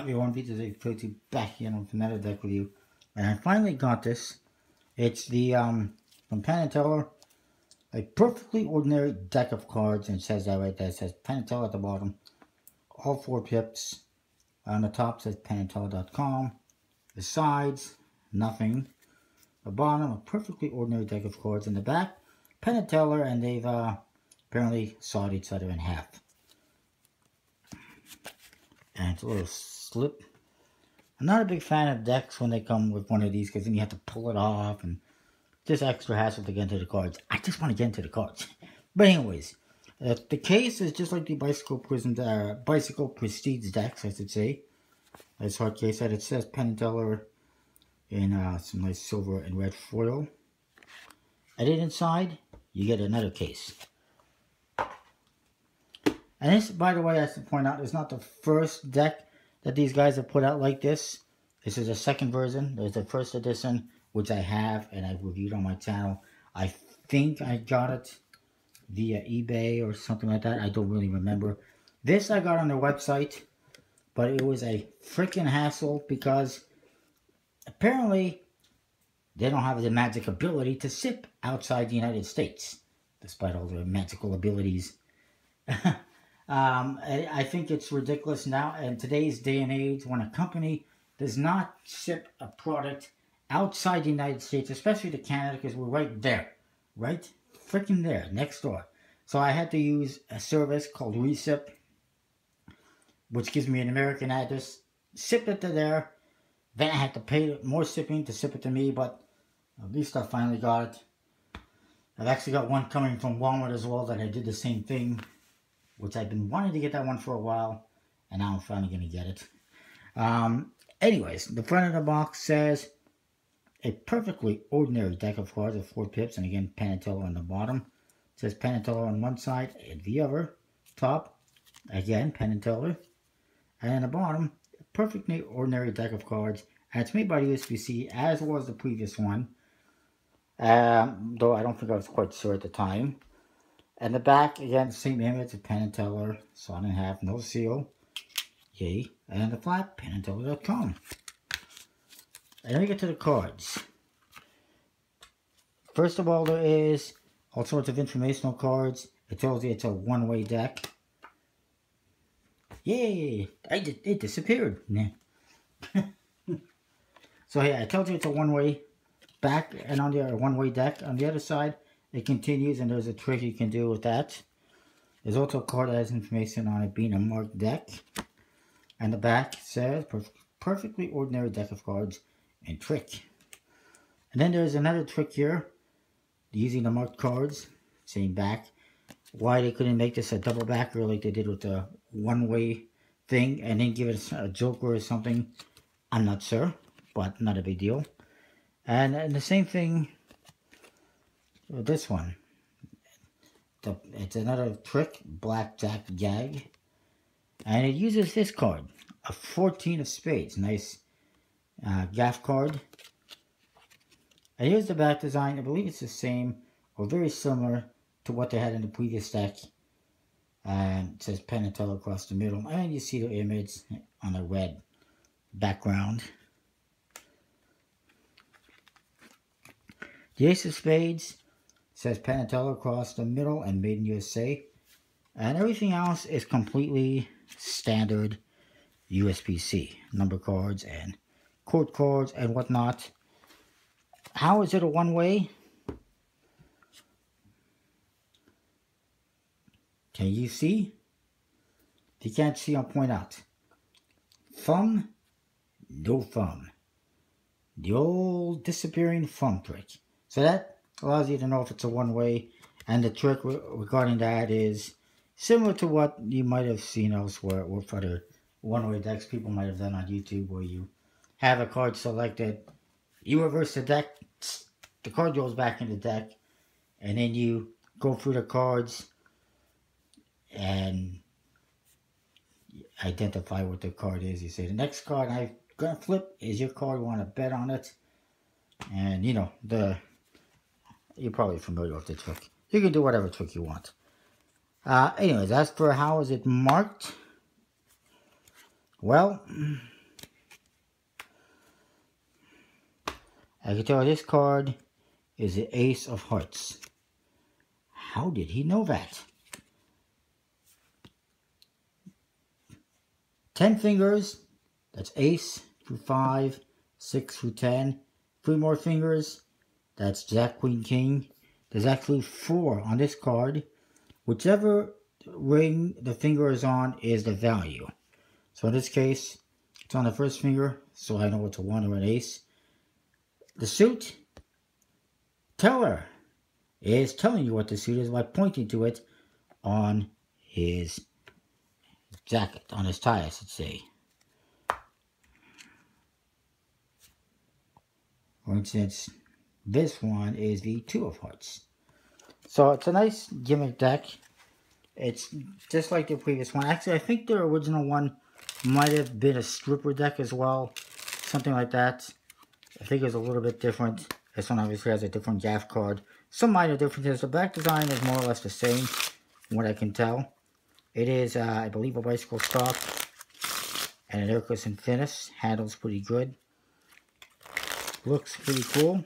everyone, Vito back here with another deck review. And I finally got this. It's the, from Penn and Teller, a perfectly ordinary deck of cards. And it says that right there. It says Penn and Teller at the bottom. All 4 pips. On the top says pennandteller.com. The sides, nothing. The bottom, a perfectly ordinary deck of cards. In the back, Penn and Teller, and they've apparently sawed each other in half. And it's a little slip. I'm not a big fan of decks when they come with one of these because then you have to pull it off and just extra hassle to get into the cards. I just want to get into the cards. But anyways, the case is just like the Bicycle Prestige decks, I should say. This hard case that it says Penn and Teller in some nice silver and red foil. And then inside, you get another case. And this, by the way, I should point out, is not the first deck that these guys have put out like this. This is a second version. There's the first edition, which I have, and I've reviewed on my channel. I think I got it via eBay or something like that. I don't really remember. This I got on their website, but it was a freaking hassle because apparently they don't have the magic ability to ship outside the United States, despite all their magical abilities. I think it's ridiculous now in today's day and age when a company does not ship a product outside the United States, especially to Canada, because we're right there, right freaking there, next door. So I had to use a service called Recip, which gives me an American address, ship it to there, then I had to pay more shipping to ship it to me, but at least I finally got it. I've actually got one coming from Walmart as well that I did the same thing, which I've been wanting to get that one for a while, and now I'm finally going to get it. Anyways, the front of the box says a perfectly ordinary deck of cards of 4 pips, and again, Penn and Teller on the bottom. It says Penn and Teller on one side, and the other, top, again, Penn and Teller. And on the bottom, a perfectly ordinary deck of cards, and it's made by the USPC, as was the previous one, though I don't think I was quite sure at the time. And the back, again, same image of Penn and Teller, sawn in half, no seal. Yay. And the flap, pennandteller.com. And then we get to the cards. First of all, there is all sorts of informational cards. It tells you it's a one-way deck. Yay! It disappeared. So yeah, it tells you it's a one-way back and on the one-way deck. On the other side, it continues, and there's a trick you can do with that. There's also a card that has information on it being a marked deck. And the back says, perfectly ordinary deck of cards and trick. And then there's another trick here, using the marked cards, same back. Why they couldn't make this a double backer like they did with the one-way thing, and then give it a joker or something, I'm not sure, but not a big deal. And the same thing with this one. It's another trick, blackjack gag. And it uses this card, a 14 of spades. Nice gaff card. And here's the back design. I believe it's the same or very similar to what they had in the previous deck. It says Penn and Teller across the middle. And you see the image on a red background. The Ace of Spades says Penn and Teller across the middle and Made in USA. And everything else is completely standard USPC. Number cards and court cards and whatnot. How is it a one-way? Can you see? If you can't see, I'll point out. Thumb, no thumb. The old disappearing thumb trick. So that allows you to know if it's a one-way. And the trick regarding that is similar to what you might have seen elsewhere with other one-way decks people might have done on YouTube, where you have a card selected, you reverse the deck, the card goes back in the deck, and then you go through the cards and identify what the card is. You say, the next card I'm going to flip is your card, want to bet on it. And, you know, you're probably familiar with the trick. You can do whatever trick you want. Anyways, as for how is it marked, well, I can tell this card is the Ace of Hearts. How did he know that? 10 fingers, that's Ace through 5, 6 through 10. 3 more fingers, that's Jack, Queen, King. There's actually 4 on this card. Whichever ring the finger is on is the value. So in this case, it's on the first finger, so I know it's a 1 or an ace. The suit, teller, is telling you what the suit is by pointing to it on his jacket, on his tie, I should say. For instance, this one is the 2 of Hearts. So it's a nice gimmick deck. It's just like the previous one. Actually, I think the original one might have been a stripper deck as well. Something like that. I think it's a little bit different. This one obviously has a different gaff card. Some minor differences. The back design is more or less the same, from what I can tell. It is, I believe, a bicycle stock. And an air cushion finish. Handles pretty good. Looks pretty cool.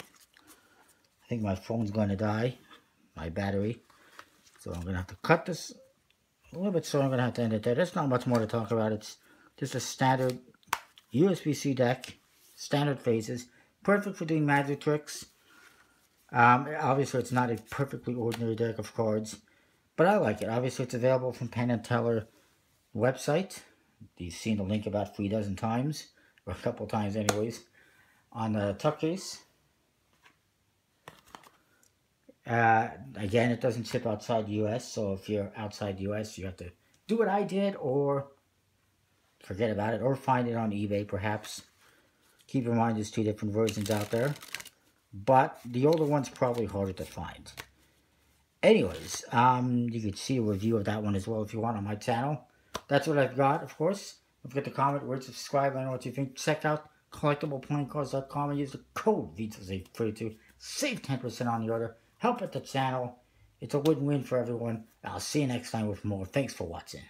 I think my phone's going to die. My battery. So I'm going to have to cut this a little bit, so I'm going to have to end it there. There's not much more to talk about. It's just a standard USB-C deck. Standard phases. Perfect for doing magic tricks. Obviously, it's not a perfectly ordinary deck of cards. But I like it. Obviously, it's available from Penn and Teller website. You've seen the link about 3 dozen times. Or a couple times anyways. On the tuck case. Again, it doesn't ship outside the US, so if you're outside the US, you have to do what I did, or forget about it, or find it on eBay, perhaps. Keep in mind there's 2 different versions out there, but the older one's probably harder to find. Anyways, you could see a review of that one as well if you want on my channel. That's what I've got, of course. Don't forget to comment, rate, subscribe, let me know what you think. Check out collectibleplayingcards.com and use the code VITASAVE32. Save 10% on the order. Help at the channel. It's a win-win for everyone. I'll see you next time with more. Thanks for watching.